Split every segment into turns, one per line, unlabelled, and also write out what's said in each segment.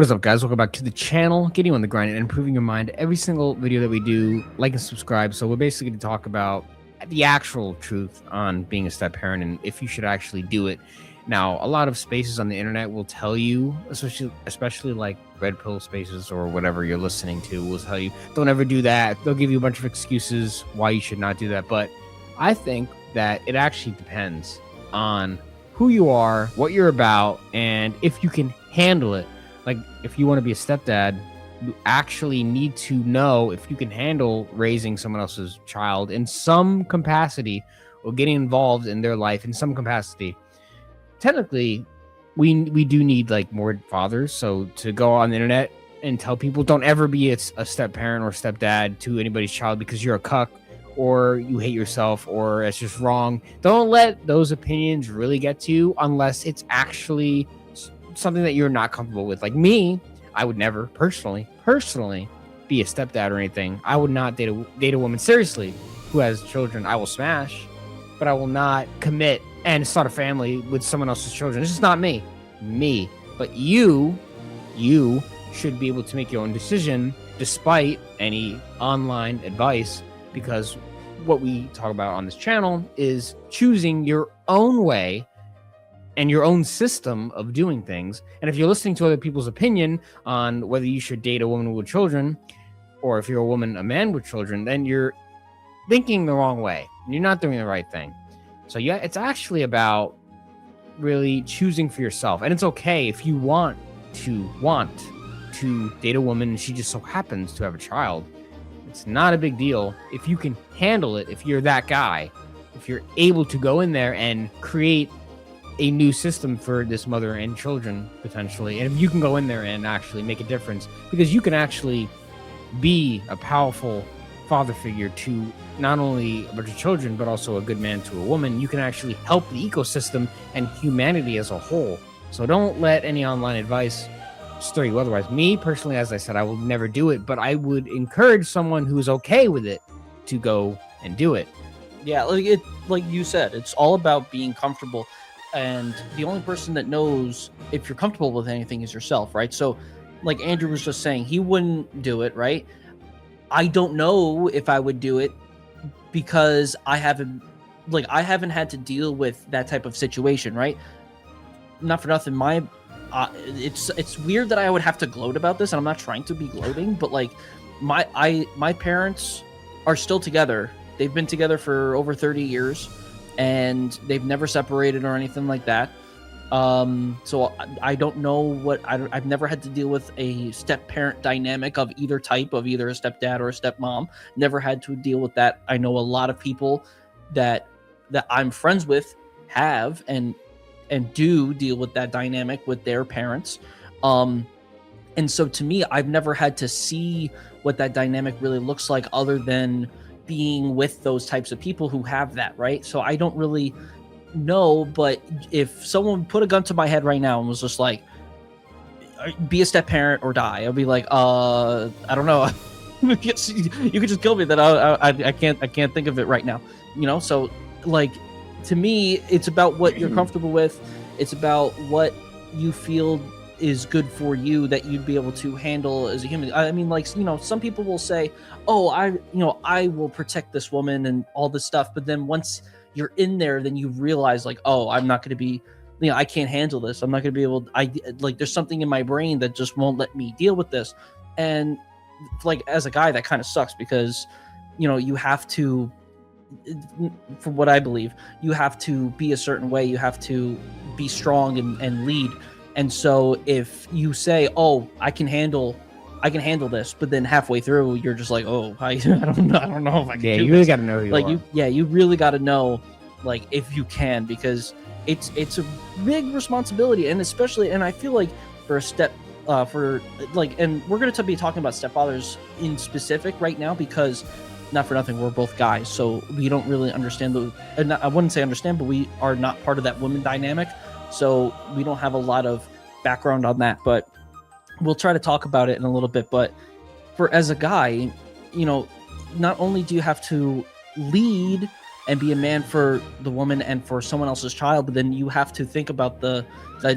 What is up, guys? Welcome back to the channel, getting you on the grind and improving your mind. Every single video that we do, like and subscribe. So we're basically going to talk about the actual truth on being a step parent and if you should actually do it. Now, a lot of spaces on the internet will tell you, especially like red pill spaces or whatever you're listening to, will tell you, don't ever do that. They'll give you a bunch of excuses why you should not do that. But I think that it actually depends on who you are, what you're about, and if you can handle it. Like, if you want to be a stepdad, you actually need to know if you can handle raising someone else's child in some capacity or getting involved in their life in some capacity. Technically, we do need like more fathers. So to go on the internet and tell people don't ever be a step parent or stepdad to anybody's child because you're a cuck or you hate yourself or it's just wrong. Don't let those opinions really get to you unless it's actually something that you're not comfortable with. Like me, I would never personally be a stepdad or anything. I would not date a woman seriously who has children. I will smash, but I will not commit and start a family with someone else's children. It's just not me. But you should be able to make your own decision despite any online advice, because what we talk about on this channel is choosing your own way and your own system of doing things. And if you're listening to other people's opinion on whether you should date a woman with children, or if you're a man with children, then you're thinking the wrong way. You're not doing the right thing. So yeah, it's actually about really choosing for yourself. And it's okay if you want to date a woman and she just so happens to have a child. It's not a big deal if you can handle it. If you're that guy, if you're able to go in there and create a new system for this mother and children potentially, and if you can go in there and actually make a difference, because you can actually be a powerful father figure to not only a bunch of children but also a good man to a woman. You can actually help the ecosystem and humanity as a whole. So don't let any online advice stir you otherwise. Me personally, as I said, I will never do it, but I would encourage someone who's okay with it to go and do it.
Yeah, like you said, it's all about being comfortable. And the only person that knows if you're comfortable with anything is yourself, right? So like Andrew was just saying, he wouldn't do it, right? I don't know if I would do it because I haven't had to deal with that type of situation, right? Not for nothing, it's weird that I would have to gloat about this, and I'm not trying to be gloating, but like my parents are still together. They've been together for over 30 years. And they've never separated or anything like that. So I don't know I've never had to deal with a step-parent dynamic of either type, of either a stepdad or a stepmom. Never had to deal with that. I know a lot of people that I'm friends with have and do deal with that dynamic with their parents. And so to me, I've never had to see what that dynamic really looks like other than being with those types of people who have that, right? So I don't really know, but if someone put a gun to my head right now and was just like, be a step parent or die, I'd be like, I don't know. You could just kill me. That I can't think of it right now, you know? So like, to me, it's about what you're comfortable with. It's about what you feel is good for you, that you'd be able to handle as a human. I mean, like, you know, some people will say, oh, I will protect this woman and all this stuff. But then once you're in there, then you realize like, oh, I'm not going to be, I can't handle this. I'm not going to be able to, there's something in my brain that just won't let me deal with this. And like, as a guy, that kind of sucks because, you have to, for what I believe, you have to be a certain way. You have to be strong and lead. And so if you say, oh, I can handle this, but then halfway through you're just like, oh, I don't know if I can.
Yeah,
do
you really
this.
got to know who you are.
You really got to know, like, if you can, because it's a big responsibility, and especially, and I feel like for a step, and we're going to be talking about stepfathers in specific right now because, not for nothing, we're both guys, so we don't really understand I wouldn't say understand, but we are not part of that woman dynamic. So we don't have a lot of background on that, but we'll try to talk about it in a little bit. But as a guy, not only do you have to lead and be a man for the woman and for someone else's child, but then you have to think about the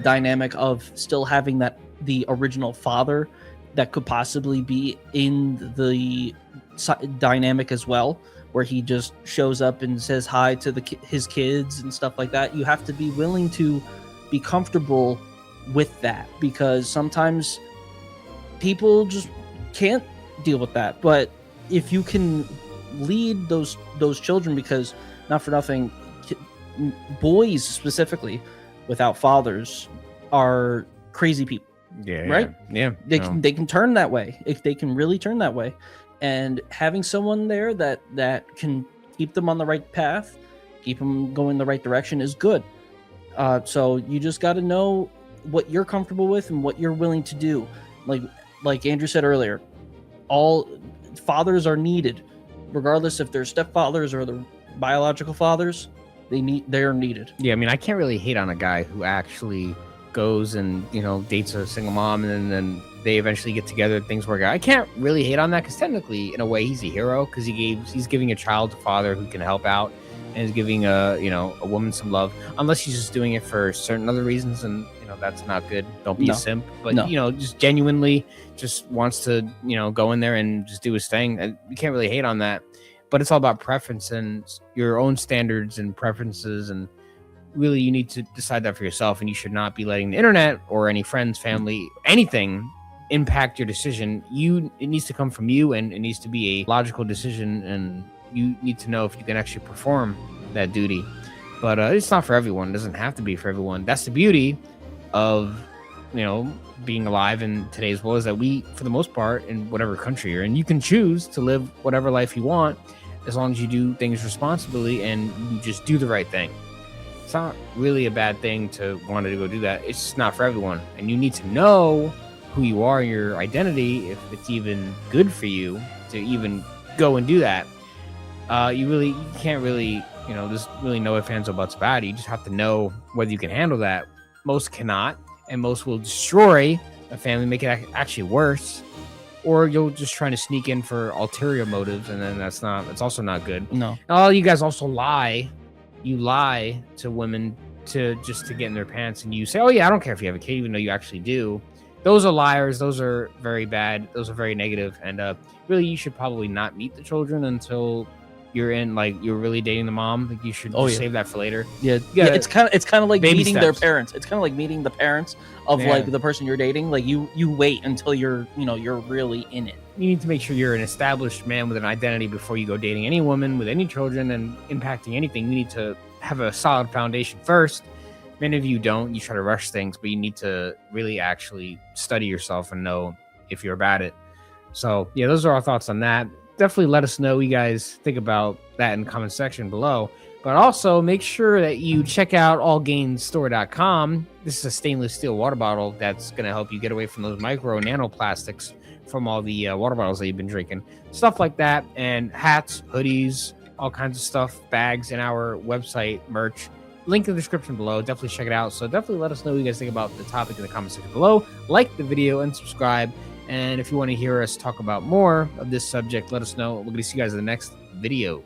dynamic of still having that the original father that could possibly be in the dynamic as well, where he just shows up and says hi to his kids and stuff like that. You have to be willing to be comfortable with that, because sometimes people just can't deal with that. But if you can lead those children, because not for nothing, boys specifically without fathers are crazy people.
Yeah,
right. They
no.
can turn that way, if they can really turn that way. And having someone there that can keep them on the right path, keep them going the right direction, is good. So you just got to know what you're comfortable with and what you're willing to do. Like Andrew said earlier, all fathers are needed, regardless if they're stepfathers or the biological fathers. They're needed.
Yeah, I mean, I can't really hate on a guy who actually goes and, you know, dates a single mom, and then they eventually get together and things work out. I can't really hate on that, because technically, in a way, he's a hero, because he's giving a child a father who can help out, and is giving a woman some love. Unless he's just doing it for certain other reasons, and that's not good. Don't be a simp. But just genuinely just wants to go in there and just do his thing. And you can't really hate on that. But it's all about preference and your own standards and preferences, and really you need to decide that for yourself, and you should not be letting the internet or any friends, family, anything impact your decision. It needs to come from you, and it needs to be a logical decision, and you need to know if you can actually perform that duty. But it's not for everyone. It doesn't have to be for everyone. That's the beauty of being alive in today's world, is that we, for the most part, in whatever country you're in, you can choose to live whatever life you want, as long as you do things responsibly and you just do the right thing. It's not really a bad thing to want to go do that. It's just not for everyone, and you need to know who you are, your identity, if it's even good for you to even go and do that. You can't really, there's really no ifs, ands, or buts about it. You just have to know whether you can handle that. Most cannot, and most will destroy a family, make it actually worse, or you'll just trying to sneak in for ulterior motives, and then that's also not good.
No.
Oh, you guys also lie. You lie to women to get in their pants, and you say, "Oh yeah, I don't care if you have a kid," even though you actually do. Those are liars. Those are very bad. Those are very negative, and really, you should probably not meet the children until you're you're really dating the mom. Like, you should save that for later.
Yeah, it's kind of like meeting their
steps.
parents. It's kind of like meeting the parents of like the person you're dating. Like you wait until you're really in it.
You need to make sure you're an established man with an identity before you go dating any woman with any children and impacting anything. You need to have a solid foundation first. Many of you don't. You try to rush things, but you need to really actually study yourself and know if you're about it. So yeah, those are our thoughts on that. Definitely let us know what you guys think about that in the comment section below. But also make sure that you check out allgainstore.com. This is a stainless steel water bottle that's going to help you get away from those micro and nanoplastics from all the water bottles that you've been drinking. Stuff like that, and hats, hoodies, all kinds of stuff, bags, and our website merch. Link in the description below. Definitely check it out. So definitely let us know what you guys think about the topic in the comment section below. Like the video and subscribe. And if you want to hear us talk about more of this subject, let us know. We're going to see you guys in the next video.